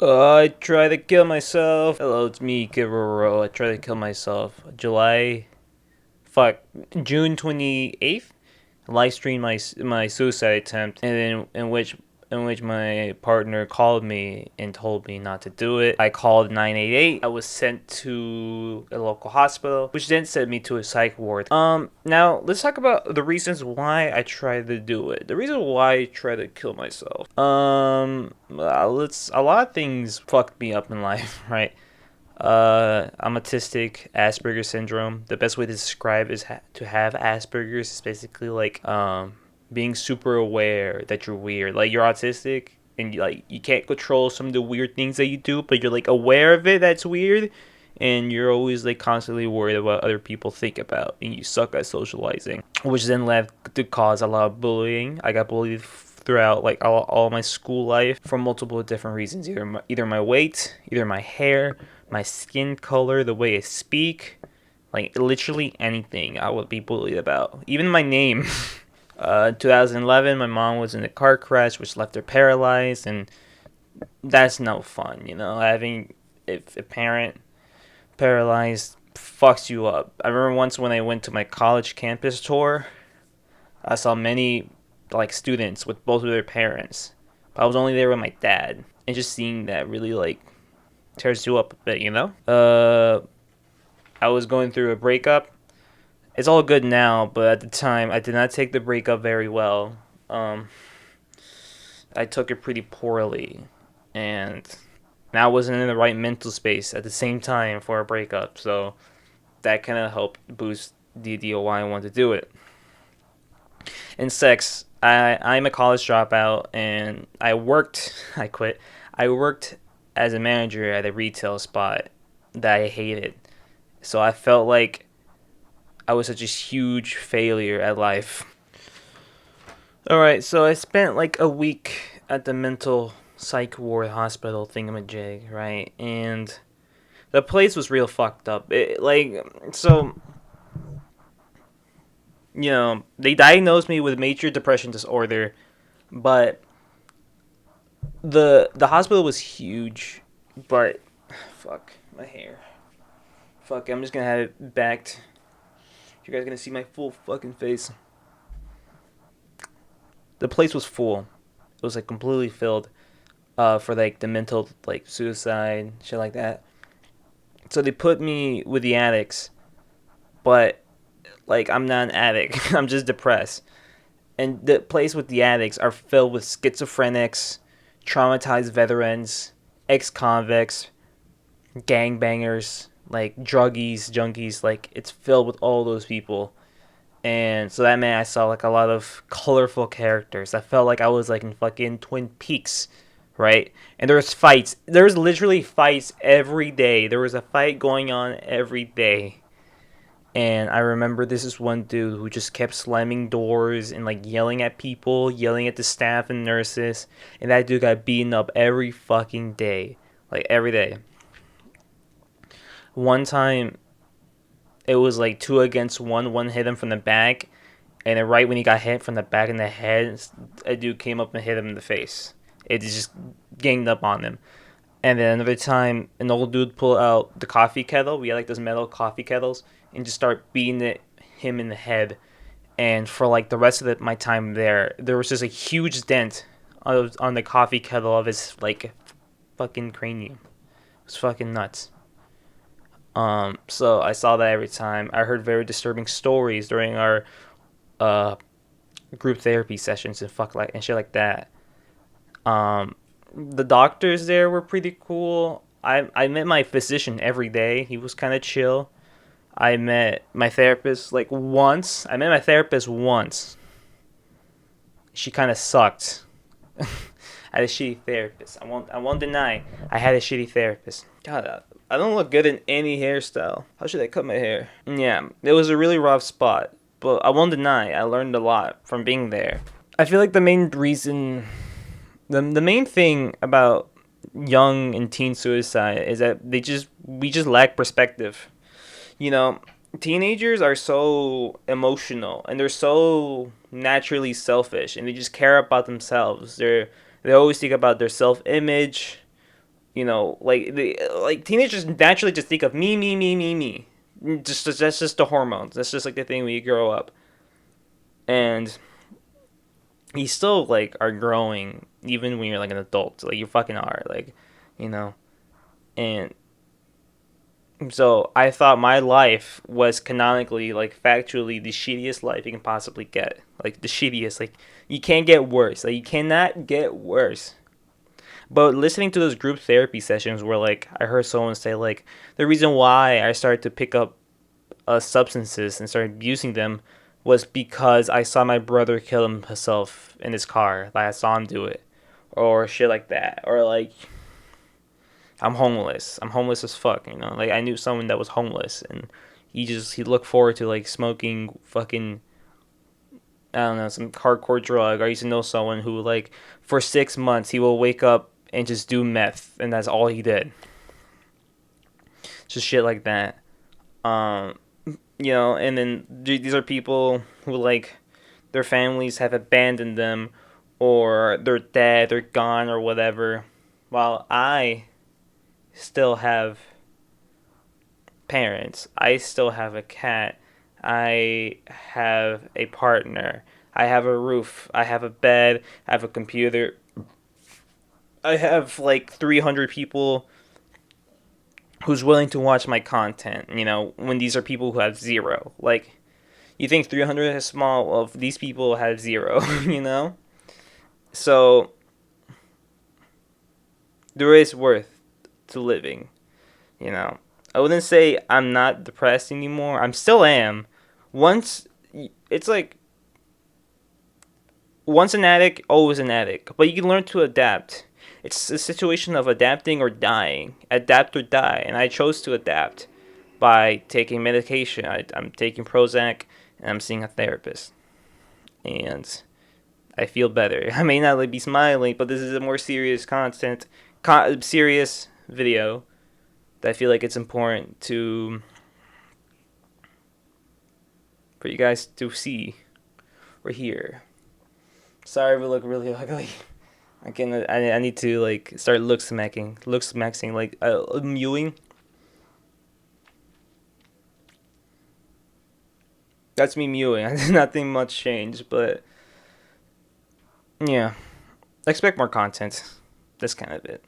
I try to kill myself. Hello, it's me, Kivaro. I try to kill myself. June 28th. Live streamed my suicide attempt, and then in which my partner called me and told me not to do it. I called 988. I was sent to a local hospital, which then sent me to a psych ward. Now let's talk about the reasons why I tried to do it. The reason why I tried to kill myself. Let's. A lot of things fucked me up in life, right? I'm autistic, Asperger's syndrome. The best way to describe is to have Asperger's is basically like being super aware that you're weird. Like you're autistic and you can't control some of the weird things that you do, but you're like aware of it that's weird, and you're always like constantly worried about what other people think about, and you suck at socializing, which then led to cause a lot of bullying. I got bullied throughout like all my school life for multiple different reasons, either my weight, either my hair, my skin color, the way I speak, like literally anything I would be bullied about. Even my name. In 2011, my mom was in a car crash which left her paralyzed, and that's no fun, having if a parent paralyzed fucks you up. I remember once when I went to my college campus tour, I saw many like students with both of their parents, but I was only there with my dad, and just seeing that really like tears you up a bit. I was going through a breakup. It's all good now, but at the time, I did not take the breakup very well. I took it pretty poorly, and I wasn't in the right mental space at the same time for a breakup, so that kind of helped boost the idea why I wanted to do it. In sex, I'm a college dropout, and I quit. I worked as a manager at a retail spot that I hated. So I felt like I was such a huge failure at life. Alright, so I spent like a week at the mental psych ward hospital thingamajig, right? And the place was real fucked up. They diagnosed me with major depression disorder, but the hospital was huge, but fuck my hair. Fuck, I'm just gonna have it backed. You guys are gonna see my full fucking face. The place was full. It was like completely filled for like the mental like suicide shit like that. So they put me with the addicts, but like I'm not an addict. I'm just depressed. And the place with the addicts are filled with schizophrenics, traumatized veterans, ex-convicts, gangbangers, like druggies, junkies. Like it's filled with all those people. And so that meant I saw like a lot of colorful characters. I felt like I was like in fucking Twin Peaks, right? And there was fights. There was literally fights every day. There was a fight going on every day. And I remember this is one dude who just kept slamming doors and like yelling at people, yelling at the staff and nurses. And that dude got beaten up every fucking day. Like every day. One time it was like two against one. One hit him from the back, and then right when he got hit from the back in the head, a dude came up and hit him in the face. It just ganged up on him. And then another time, an old dude pulled out the coffee kettle. We had like those metal coffee kettles, and just start beating him in the head. And for like the rest of my time there was just a huge dent on the coffee kettle of his like fucking cranium. It was fucking nuts. So I saw that every time. I heard very disturbing stories during our uh, group therapy sessions and shit like that. The doctors there were pretty cool. I met my physician every day. He was kind of chill. I met my therapist like once. I met my therapist once. She kind of sucked. I had a shitty therapist. I won't deny. I had a shitty therapist. God, I don't look good in any hairstyle. How should I cut my hair? Yeah, it was a really rough spot, but I won't deny I learned a lot from being there. I feel like the main thing about young and teen suicide is that we just lack perspective. You know, teenagers are so emotional and they're so naturally selfish and they just care about themselves. They always think about their self image, Like teenagers naturally just think of me, me, me, me, me. Just that's just the hormones. That's just like the thing when you grow up, and you still like are growing even when you're like an adult. Like you fucking are, like, you know. And so I thought my life was canonically, like factually, the shittiest life you can possibly get. Like the shittiest. Like you can't get worse. Like you cannot get worse. But listening to those group therapy sessions where like I heard someone say like the reason why I started to pick up substances and started abusing them was because I saw my brother kill himself in his car. Like I saw him do it, or shit like that, or like I'm homeless. I'm homeless as fuck. Like I knew someone that was homeless, and he looked forward to like smoking fucking, I don't know, some hardcore drug. I used to know someone who like for 6 months he will wake up and just do meth, and that's all he did. Just shit like that. Um, and then these are people who like their families have abandoned them, or they're dead, they're gone, or whatever. While I still have parents, I still have a cat, I have a partner, I have a roof, I have a bed, I have a computer, I have like 300 people who's willing to watch my content, when these are people who have zero. Like, you think 300 is small? Well, these people have zero, you know? So, there is worth to living, you know? I wouldn't say I'm not depressed anymore. I'm still am. Once, it's like, once an addict, always an addict. But you can learn to adapt. It's a situation of adapting or dying. Adapt or die. And I chose to adapt by taking medication. I'm taking Prozac, and I'm seeing a therapist. And I feel better. I may not like, be smiling, but this is a more serious serious video that I feel like it's important for you guys to see or hear. Sorry if we look really ugly. I need to like start look maxing like mewing. That's me mewing. Nothing much changed, but yeah, expect more content. That's kind of it.